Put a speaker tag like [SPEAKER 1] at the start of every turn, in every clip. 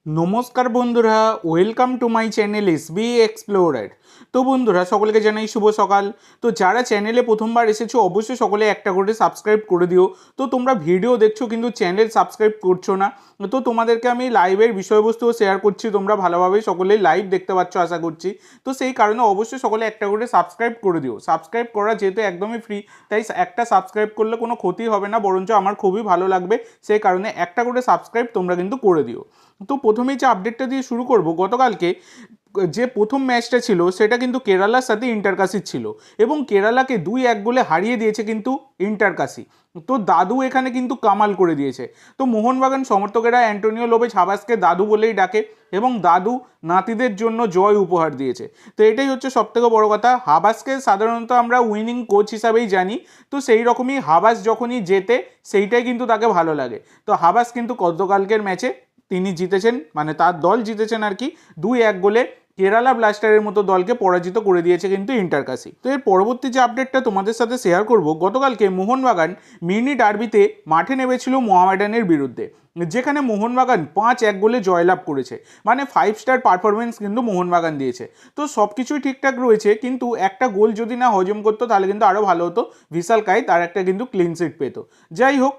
[SPEAKER 1] নমস্কার বন্ধুরা, welcome to my channel SB explorer. তো বন্ধুরা, সকলকে জানাই শুভ সকাল। তো যারা চ্যানেলে প্রথমবার এসেছো অবশ্যই সকলে একটা করে সাবস্ক্রাইব করে দিও। তো তোমরা ভিডিও দেখছো কিন্তু চ্যানেল সাবস্ক্রাইব করছো না, তো তোমাদেরকে আমি লাইভের বিষয়বস্তুও শেয়ার করছি, তোমরা ভালোভাবেই সকলেই লাইভ দেখতে পাচ্ছ আশা করছি। তো সেই কারণে অবশ্যই সকলে একটা করে সাবস্ক্রাইব করে দিও। সাবস্ক্রাইব করা যেহেতু একদমই ফ্রি, তাই একটা সাবস্ক্রাইব করলে কোনো ক্ষতি হবে না, বরঞ্চ আমার খুবই ভালো লাগবে। সেই কারণে একটা করে সাবস্ক্রাইব তোমরা কিন্তু করে দিও। তো প্রথমেই যে আপডেটটা দিয়ে শুরু করব, গতকালকে যে প্রথম ম্যাচটা ছিল সেটা কিন্তু কেরালার সাথে ইন্টারকাশির ছিল এবং কেরালাকে 2-1 গোলে হারিয়ে দিয়েছে কিন্তু ইন্টারকাশি। তো দাদু এখানে কিন্তু কামাল করে দিয়েছে। তো মোহনবাগান সমর্থকেরা অ্যান্টোনিও লোপেজ হাবাসকে দাদু বলেই ডাকে এবং দাদু নাতিদের জন্য জয় উপহার দিয়েছে। তো এটাই হচ্ছে সবথেকে বড় কথা। হাবাসকে সাধারণত আমরা উইনিং কোচ হিসাবেই জানি, তো সেই রকমই হাবাস যখনই জেতে সেইটাই কিন্তু তাকে ভালো লাগে। তো হাবাস কিন্তু গতকালকের ম্যাচে তিনি জিতেছেন, মানে তার দল জিতেছেন আর কি, 2-1 গোলে কেরালা ব্লাস্টারের মতো দলকে পরাজিত করে দিয়েছে কিন্তু ইন্টারকাশি। তো এর পরবর্তী যে আপডেটটা তোমাদের সাথে শেয়ার করব, গতকালকে মোহনবাগান মিনি ডার্বিতে মাঠে নেমেছিল মোহামেডানের বিরুদ্ধে, যেখানে মোহনবাগান 5-1 গোলে জয়লাভ করেছে। মানে 5 স্টার পারফরমেন্স কিন্তু মোহনবাগান দিয়েছে। তো সব কিছুই ঠিকঠাক রয়েছে, কিন্তু একটা গোল যদি না হজম করতো তাহলে কিন্তু আরও ভালো হতো। ভিশাল কাই তার একটা কিন্তু ক্লিন শিট পেতো। যাই হোক,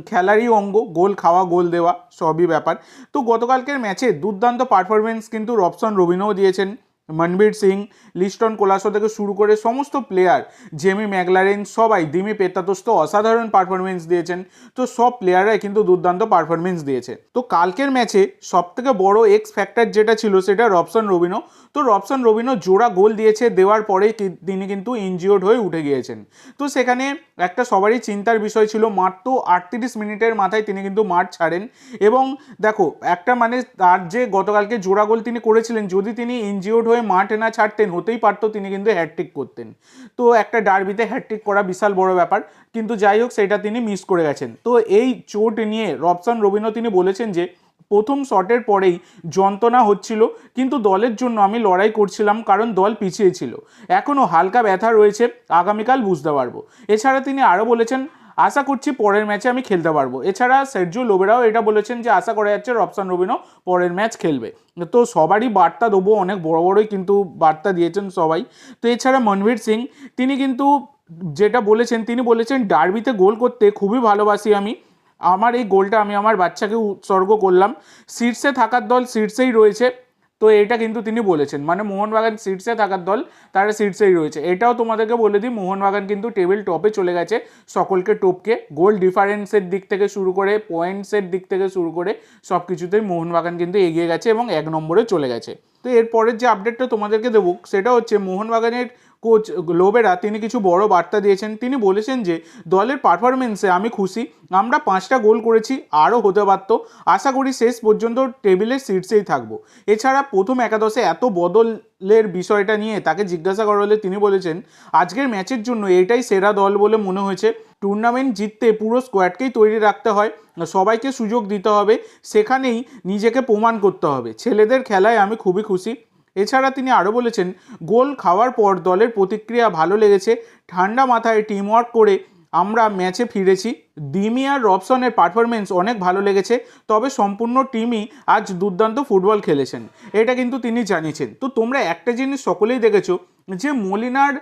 [SPEAKER 1] খেলারই অঙ্গ, গোল খাওয়া গোল দেওয়া সবই ব্যাপার। তো গতকালকের ম্যাচে দুর্দান্ত পারফরমেন্স কিন্তু রবসন রবিনও দিয়েছেন। মনবীর সিং, লিস্টন কোলাসো থেকে শুরু করে সমস্ত প্লেয়ার, জেমি ম্যাকলারেন, সবাই, দিমি পেত্তাতোস তো অসাধারণ পারফরমেন্স দিয়েছেন। তো সব প্লেয়াররাই কিন্তু দুর্দান্ত পারফরমেন্স দিয়েছে। তো কালকের ম্যাচে সবথেকে বড় এক্স ফ্যাক্টর যেটা ছিল সেটা রবসন রবিনো। তো রবসন রবিনো জোড়া গোল দিয়েছে, দেওয়ার পরেই তিনি কিন্তু ইনজিওর্ড হয়ে উঠে গিয়েছেন। তো সেখানে একটা সবারই চিন্তার বিষয় ছিল, মাত্র 38 মিনিটের মাথায় তিনি কিন্তু মাঠ ছাড়েন। এবং দেখো, একটা মানে তার যে গতকালকে জোড়া গোল তিনি করেছিলেন, যদি তিনি ইনজিওর্ড হয়ে মাঠে না ছাড়তেন হতেই পারতো তিনি কিন্তু হ্যাটট্রিক করতেন। তো একটা ডার্বিতে হ্যাটট্রিক করা বিশাল বড় ব্যাপার, কিন্তু যাই হোক সেটা তিনি মিস করে গেছেন। তো এই চোট নিয়ে রবসন রবিনো তিনি বলেছেন যে প্রথম শটের পরেই যন্ত্রণা হচ্ছিল, কিন্তু দলের জন্য আমি লড়াই করছিলাম কারণ দল পিছিয়ে ছিল। এখনও হালকা ব্যথা রয়েছে, আগামীকাল বুঝতে পারবো। এছাড়া তিনি আরও বলেছেন, আশা করছি পরের ম্যাচে আমি খেলতে পারবো। এছাড়া সের্জিও লোবেরাও এটা বলেছেন যে আশা করা যাচ্ছে রবসন রবিনো পরের ম্যাচ খেলবে। তো সবারই বার্তা দেবো, অনেক বড় বড়ই কিন্তু বার্তা দিয়েছেন সবাই। তো এছাড়া মনবীর সিং তিনি কিন্তু যেটা বলেছেন, তিনি বলেছেন ডার্বিতে গোল করতে খুবই ভালোবাসি আমি, আমার এই গোলটা আমি আমার বাচ্চাকে উৎসর্গ করলাম। শীর্ষে থাকার দল শীর্ষেই রয়েছে। তো এটা কিন্তু তিনি বলেছেন, মানে মোহনবাগান শীর্ষে থাকার দল তারা শীর্ষেই রয়েছে। এটাও তোমাদেরকে বলে দিই, মোহনবাগান কিন্তু টেবিল টপে চলে গেছে সকলকে টপকে। গোল ডিফারেন্সের দিক থেকে শুরু করে, পয়েন্টসের দিক থেকে শুরু করে সব কিছুতেই মোহনবাগান কিন্তু এগিয়ে গেছে এবং 1 নম্বরে চলে গেছে। তো এরপরের যে আপডেটটা তোমাদেরকে দেবো সেটা হচ্ছে মোহনবাগানের কোচ লোবেরা তিনি কিছু বড় বার্তা দিয়েছেন। তিনি বলেছেন যে দলের পারফরমেন্সে আমি খুশি, আমরা 5টা গোল করেছি, আরও হতে পারতো। আশা করি শেষ পর্যন্ত টেবিলের শীর্ষেই থাকবো। এছাড়া প্রথম একাদশে এত বদলের বিষয়টা নিয়ে তাকে জিজ্ঞাসা করা হলে তিনি বলেছেন, আজকের ম্যাচের জন্য এটাই সেরা দল বলে মনে হয়েছে। টুর্নামেন্ট জিততে পুরো স্কোয়াডকেই তৈরি রাখতে হয়, সবাইকে সুযোগ দিতে হবে, সেখানেই নিজেকে প্রমাণ করতে হবে। ছেলেদের খেলায় আমি খুবই খুশি। এছাড়া তিনি আরও বলেছেন, গোল খাওয়ার পর দলের প্রতিক্রিয়া ভালো লেগেছে, ঠান্ডা মাথায় টিমওয়ার্ক করে আমরা ম্যাচে ফিরেছি। দিমি আর রবসনের পারফরমেন্স অনেক ভালো লেগেছে, তবে সম্পূর্ণ টিমই আজ দুর্দান্ত ফুটবল খেলেছেন, এটা কিন্তু তিনি জানিয়েছেন। তো তোমরা একটা জিনিস সকলেই দেখেছো যে মলিনার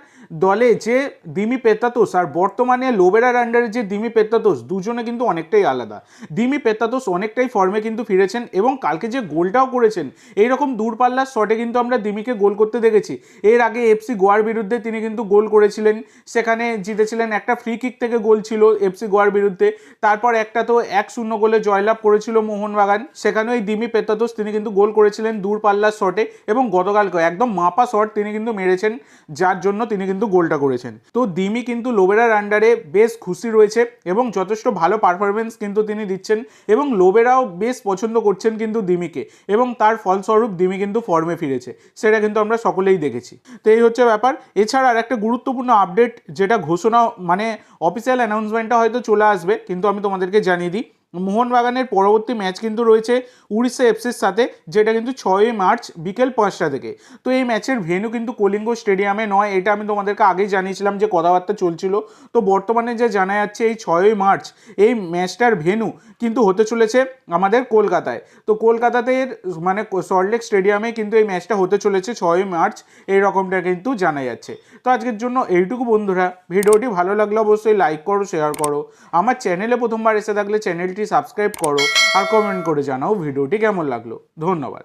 [SPEAKER 1] দলে যে দিমি পেত্তাতোস আর বর্তমানে লোবেরার আন্ডারে যে দিমি পেত্তাতোস, দুজনে কিন্তু অনেকটাই আলাদা। দিমি পেত্তাতোস অনেকটাই ফর্মে কিন্তু ফিরেছেন এবং কালকে যে গোলটাও করেছেন, এইরকম দূরপাল্লার শটে কিন্তু আমরা দিমিকে গোল করতে দেখেছি। এর আগে এফসি গোয়ার বিরুদ্ধে তিনি কিন্তু গোল করেছিলেন, সেখানে জিতেছিলেন। একটা ফ্রি কিক থেকে গোল ছিল এফসি গোয়ার বিরুদ্ধে। তারপর একটা তো 1-0 গোলে জয়লাভ করেছিল মোহনবাগান, সেখানেও এই দিমি পেত্তাতোস তিনি কিন্তু গোল করেছিলেন দূরপাল্লার শটে এবং গতকালকে একদম মাপা শট তিনি কিন্তু মেরেছেন, যার জন্য তিনি কিন্তু গোলটা করেছেন। তো দিমি কিন্তু লোবেরার আন্ডারে বেশ খুশি রয়েছে এবং যথেষ্ট ভালো পারফরমেন্স কিন্তু তিনি দিচ্ছেন এবং লোবেরাও বেশ পছন্দ করছেন কিন্তু দিমিকে, এবং তার ফলস্বরূপ দিমি কিন্তু ফর্মে ফিরেছে, সেটা কিন্তু আমরা সকলেই দেখেছি। তো এই হচ্ছে ব্যাপার। এছাড়া আর একটা গুরুত্বপূর্ণ আপডেট, যেটা ঘোষণা মানে অফিসিয়াল অ্যানাউন্সমেন্টটা হয়তো চলে আসবে, কিন্তু আমি তোমাদেরকে জানিয়ে দিই, মোহনবাগানের পরবর্তী ম্যাচ কিন্তু রয়েছে উড়িষ্যা এফসির সাথে, যেটা কিন্তু 6ই মার্চ বিকেল 5টা থেকে। তো এই ম্যাচের ভেন্যু কিন্তু কলিঙ্গ স্টেডিয়ামে নয়, এটা আমি তোমাদেরকে আগেই জানিয়েছিলাম যে কথাবার্তা চলছিল। তো বর্তমানে যে জানা যাচ্ছে এই 6ই মার্চ এই ম্যাচটার ভেন্যু কিন্তু হতে চলেছে আমাদের কলকাতায়। তো কলকাতাতে মানে সল্টলেক স্টেডিয়ামে কিন্তু এই ম্যাচটা হতে চলেছে 6ই মার্চ, এই রকমটা কিন্তু জানা যাচ্ছে। তো আজকের জন্য এইটুকু বন্ধুরা, ভিডিওটি ভালো লাগলে অবশ্যই লাইক করো, শেয়ার করো, আমার চ্যানেলে প্রথমবার এসে থাকলে চ্যানেলটি সাবস্ক্রাইব করো, আর কমেন্ট করে জানাও ভিডিওটি কেমন লাগলো। ধন্যবাদ।